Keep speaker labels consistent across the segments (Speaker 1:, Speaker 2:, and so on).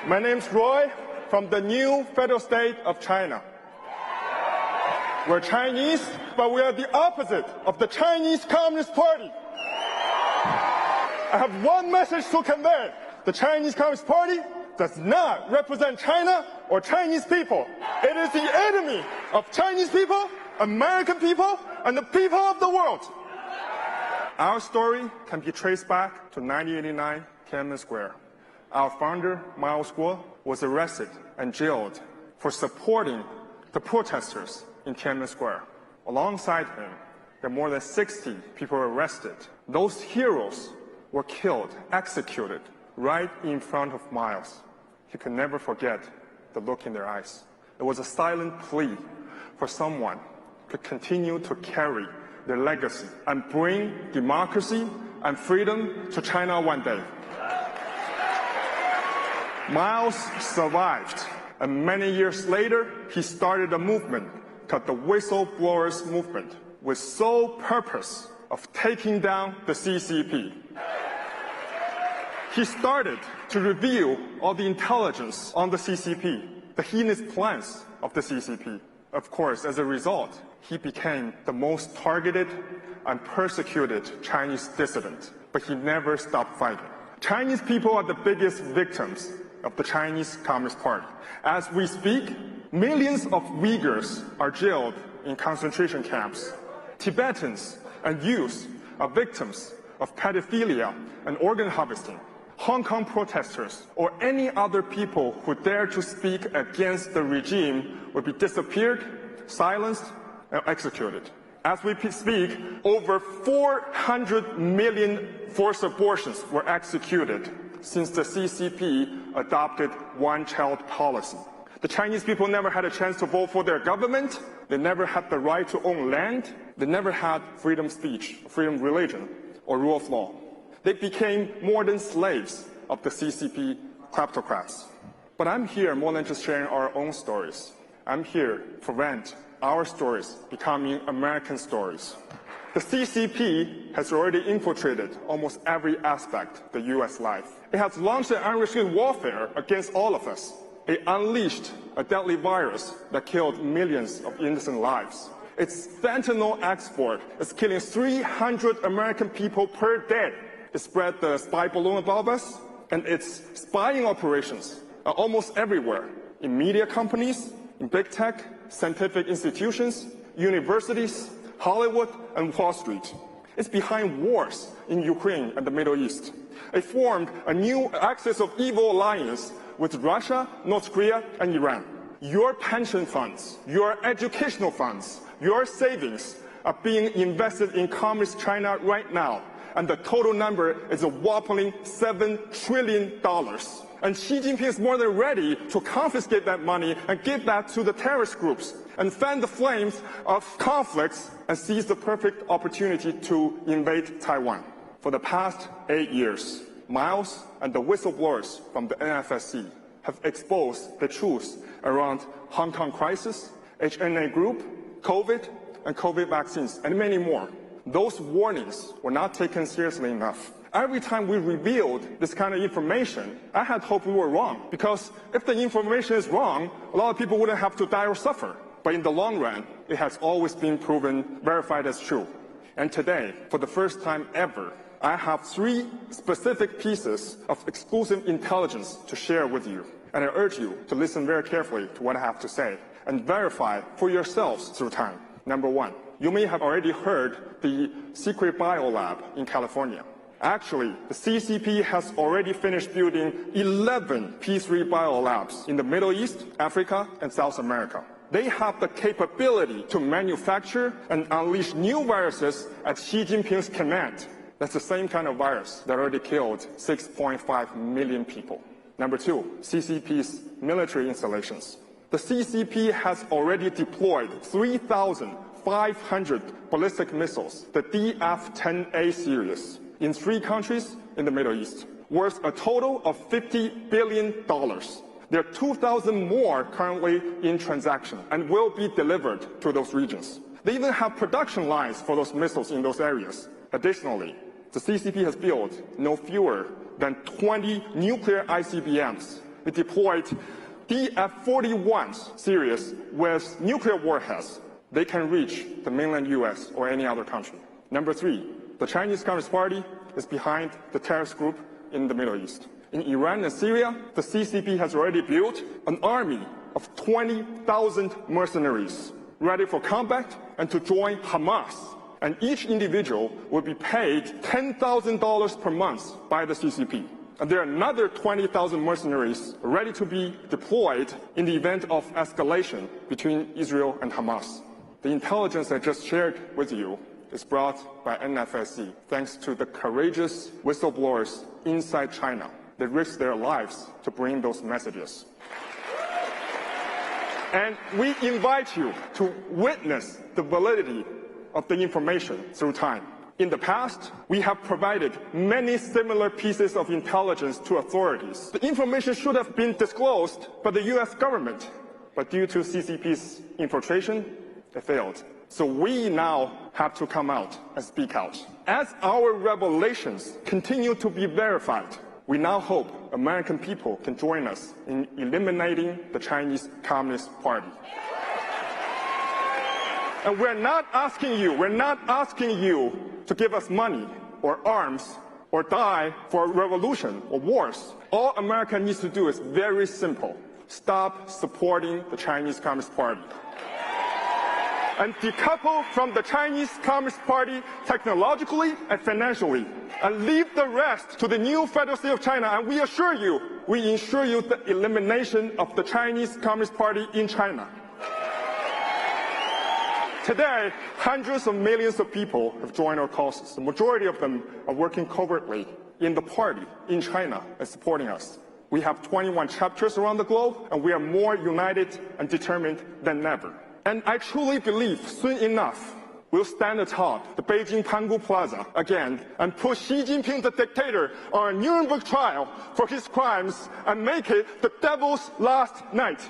Speaker 1: My name's Roy from the new federal state of China. We're Chinese, but we are the opposite of the Chinese Communist Party. I have one message to convey. The Chinese Communist Party does not represent China or Chinese people. It is the enemy of Chinese people, American people, and the people of the world. Our story can be traced back to 1989 Tiananmen Square. Our founder, Roy Guo, was arrested and jailed for supporting the protesters in Tiananmen Square. Alongside him, there were more than 60 people arrested. Those heroes were killed, executed, right in front of Miles. He could never forget the look in their eyes. It was a silent plea for someone to continue to carry their legacy and bring democracy and freedom to China one day. Miles survived, and many years later, he started a movement called the Whistleblowers Movement, with sole purpose of taking down the CCP. He started to reveal all the intelligence on the CCP, the heinous plans of the CCP. Of course, as a result, he became the most targeted and persecuted Chinese dissident, but he never stopped fighting. Chinese people are the biggest victims of the Chinese Communist Party. As we speak, millions of Uyghurs are jailed in concentration camps. Tibetans and youths are victims of pedophilia and organ harvesting. Hong Kong protesters or any other people who dare to speak against the regime will be disappeared, silenced, and executed. As we speak, over 400 million forced abortions were executed since the CCP adopted one-child policy. The Chinese people never had a chance to vote for their government. They never had the right to own land. They never had freedom of speech, freedom of religion, or rule of law. They became more than slaves of the CCP kleptocrats. But I'm here more than just sharing our own stories. I'm here to prevent our stories becoming American stories. The CCP has already infiltrated almost every aspect of the U.S. life. It has launched an unrestricted warfare against all of us. It unleashed a deadly virus that killed millions of innocent lives. Its fentanyl export is killing 300 American people per day. It spread the spy balloon above us, and its spying operations are almost everywhere, in media companies, in big tech, scientific institutions, universities, Hollywood, and Wall Street. It's behind wars in Ukraine and the Middle East. It formed a new axis of evil alliance with Russia, North Korea, and Iran. Your pension funds, your educational funds, your savings are being invested in Communist China right now, and the total number is a whopping $7 trillion. And Xi Jinping is more than ready to confiscate that money and give that to the terrorist groups and fan the flames of conflicts and seize the perfect opportunity to invade Taiwan. For the past 8 years, Miles and the whistleblowers from the NFSC have exposed the truth around Hong Kong crisis, HNA group, COVID, and COVID vaccines, and many more. Those warnings were not taken seriously enough. Every time we revealed this kind of information, I had hoped we were wrong, because if the information is wrong, a lot of people wouldn't have to die or suffer. But in the long run, it has always been proven, verified as true. And today, for the first time ever, I have 3 specific pieces of exclusive intelligence to share with you. And I urge you to listen very carefully to what I have to say and verify for yourselves through time. Number 1, you may have already heard the secret biolab in California. Actually, the CCP has already finished building 11 P3 biolabs in the Middle East, Africa, and South America. They have the capability to manufacture and unleash new viruses at Xi Jinping's command. That's the same kind of virus that already killed 6.5 million people. Number 2, CCP's military installations. The CCP has already deployed 3,500 ballistic missiles, the DF-10A series, in 3 countries in the Middle East, worth a total of $50 billion. There are 2,000 more currently in transaction and will be delivered to those regions. They even have production lines for those missiles in those areas. Additionally, the CCP has built no fewer than 20 nuclear ICBMs we deployed DF-41 series with nuclear warheads. They can reach the mainland US or any other country. Number 3, the Chinese Communist Party is behind the terrorist group in the Middle East. In Iran and Syria, the CCP has already built an army of 20,000 mercenaries ready for combat and to join Hamas. And each individual will be paid $10,000 per month by the CCP. And there are another 20,000 mercenaries ready to be deployed in the event of escalation between Israel and Hamas. The intelligence I just shared with you is brought by NFSC thanks to the courageous whistleblowers inside China. They risked their lives to bring those messages. And we invite you to witness the validity of the information through time. In the past, we have provided many similar pieces of intelligence to authorities. The information should have been disclosed by the US government, but due to CCP's infiltration, it failed. So we now have to come out and speak out. As our revelations continue to be verified, we now hope American people can join us in eliminating the Chinese Communist Party. And we're not asking you to give us money or arms or die for revolution or wars. All America needs to do is very simple. Stop supporting the Chinese Communist Party. And decouple from the Chinese Communist Party technologically and financially. And leave the rest to the new Federal State of China. And we ensure you the elimination of the Chinese Communist Party in China. Today, hundreds of millions of people have joined our causes. The majority of them are working covertly in the party in China and supporting us. We have 21 chapters around the globe, and we are more united and determined than ever. And I truly believe soon enough, we'll stand atop the Beijing Pangu Plaza again and put Xi Jinping, the dictator, on a Nuremberg trial for his crimes and make it the devil's last night.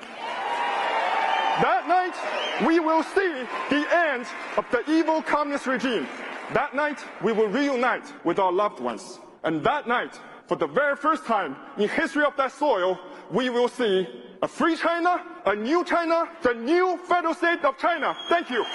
Speaker 1: That night, we will see the end of the evil communist regime. That night, we will reunite with our loved ones. And that night, for the very first time in history of that soil, we will see a free China, a new China, the new Federal State of China. Thank you.